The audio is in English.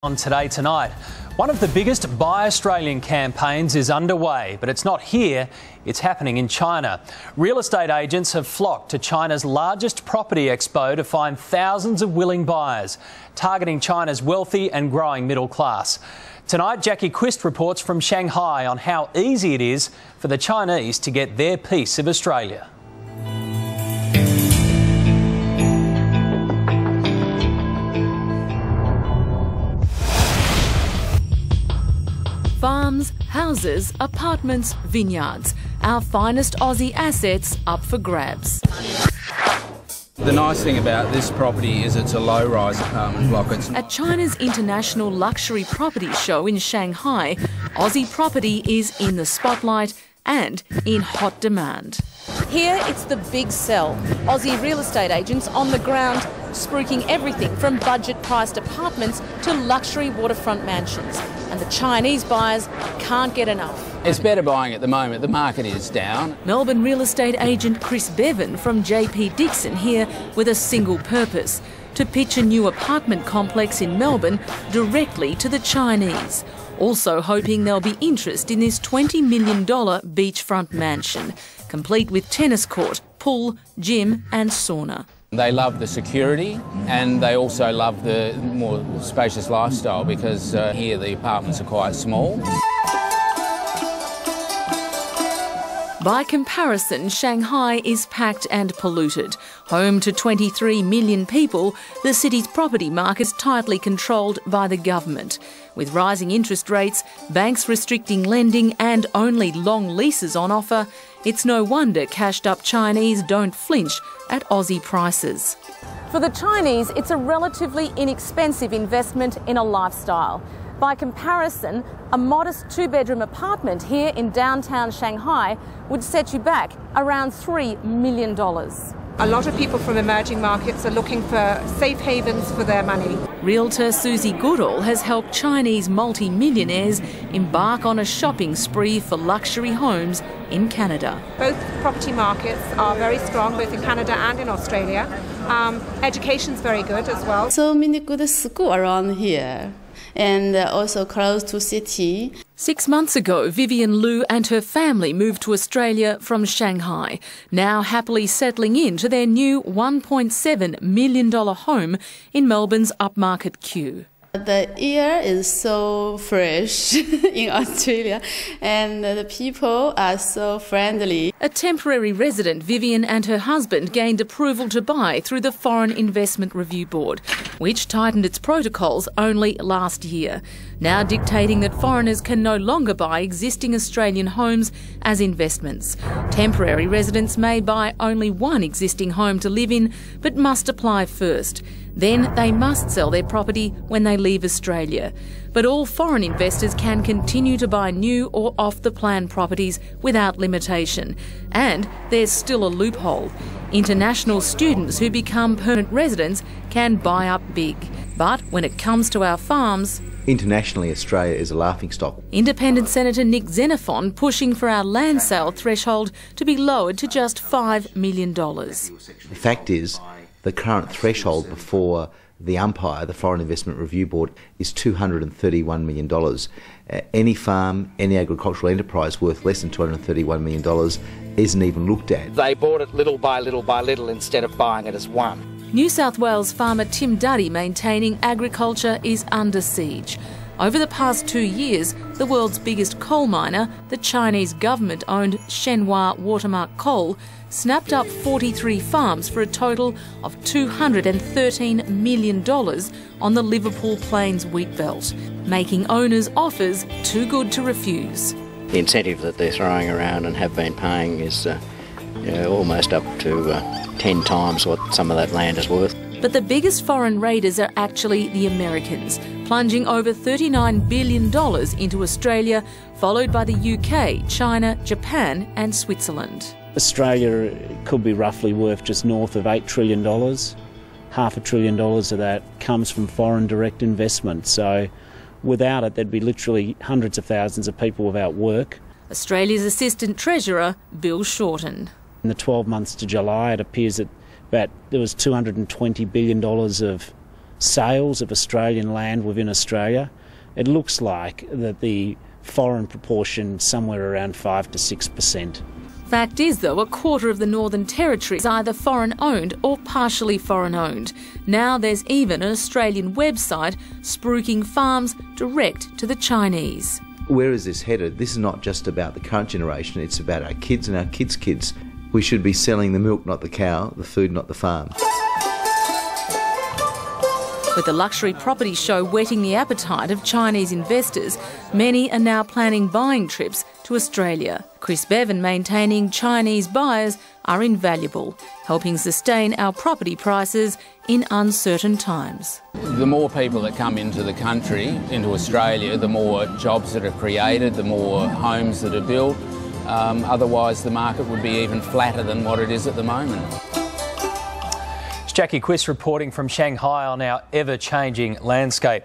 On Today Tonight, one of the biggest Buy Australian campaigns is underway, but it's not here, it's happening in China. Real estate agents have flocked to China's largest property expo to find thousands of willing buyers, targeting China's wealthy and growing middle class. Tonight, Jackie Quist reports from Shanghai on how easy it is for the Chinese to get their piece of Australia. Farms, houses, apartments, vineyards. Our finest Aussie assets up for grabs. The nice thing about this property is it's a low-rise apartment block. At China's International Luxury Property Show in Shanghai, Aussie property is in the spotlight and in hot demand. Here it's the big sell. Aussie real estate agents on the ground spruiking everything from budget-priced apartments to luxury waterfront mansions. And the Chinese buyers can't get enough. It's better buying at the moment. The market is down. Melbourne real estate agent Chris Bevan from JP Dixon here with a single purpose: to pitch a new apartment complex in Melbourne directly to the Chinese. Also hoping there'll be interest in this $20 million beachfront mansion, complete with tennis court, pool, gym and sauna. They love the security and they also love the more spacious lifestyle because here the apartments are quite small. By comparison, Shanghai is packed and polluted. Home to 23 million people, the city's property market is tightly controlled by the government. With rising interest rates, banks restricting lending and only long leases on offer, it's no wonder cashed-up Chinese don't flinch at Aussie prices. For the Chinese, it's a relatively inexpensive investment in a lifestyle. By comparison, a modest two-bedroom apartment here in downtown Shanghai would set you back around $3 million. A lot of people from emerging markets are looking for safe havens for their money. Realtor Susie Goodall has helped Chinese multi-millionaires embark on a shopping spree for luxury homes in Canada. Both property markets are very strong, both in Canada and in Australia. Education's very good as well. So many good schools around here, and also close to city. 6 months ago, Vivian Liu and her family moved to Australia from Shanghai, now happily settling into their new $1.7 million home in Melbourne's upmarket Kew. The air is so fresh in Australia and the people are so friendly. A temporary resident, Vivian and her husband gained approval to buy through the Foreign Investment Review Board, which tightened its protocols only last year, now dictating that foreigners can no longer buy existing Australian homes as investments. Temporary residents may buy only one existing home to live in, but must apply first. Then they must sell their property when they leave Australia. But all foreign investors can continue to buy new or off-the-plan properties without limitation. And there's still a loophole. International students who become permanent residents can buy up big. But when it comes to our farms... Internationally, Australia is a laughingstock. Independent Senator Nick Xenophon pushing for our land sale threshold to be lowered to just $5 million. The fact is, the current threshold before the umpire, the Foreign Investment Review Board, is $231 million. Any farm, any agricultural enterprise worth less than $231 million isn't even looked at. They bought it little by little by little instead of buying it as one. New South Wales farmer Tim Duddy maintaining agriculture is under siege. Over the past 2 years, the world's biggest coal miner, the Chinese government-owned Shenhua Watermark Coal, snapped up 43 farms for a total of $213 million on the Liverpool Plains wheat belt, making owners offers too good to refuse. The incentive that they're throwing around and have been paying is almost up to 10 times what some of that land is worth. But the biggest foreign raiders are actually the Americans, plunging over $39 billion into Australia, followed by the UK, China, Japan and Switzerland. Australia could be roughly worth just north of $8 trillion. $500 billion of that comes from foreign direct investment. So without it, there'd be literally hundreds of thousands of people without work. Australia's Assistant Treasurer, Bill Shorten. In the 12 months to July, it appears that there was $220 billion of sales of Australian land within Australia, it looks like that the foreign proportion is somewhere around 5 to 6%. Fact is, though, a quarter of the Northern Territory is either foreign-owned or partially foreign-owned. Now there's even an Australian website spruiking farms direct to the Chinese. Where is this headed? This is not just about the current generation, it's about our kids and our kids' kids. We should be selling the milk, not the cow, the food, not the farm. With the luxury property show whetting the appetite of Chinese investors, many are now planning buying trips to Australia. Chris Bevan maintaining Chinese buyers are invaluable, helping sustain our property prices in uncertain times. The more people that come into the country, into Australia, the more jobs that are created, the more homes that are built. Otherwise the market would be even flatter than what it is at the moment. It's Jackie Quist reporting from Shanghai on our ever-changing landscape.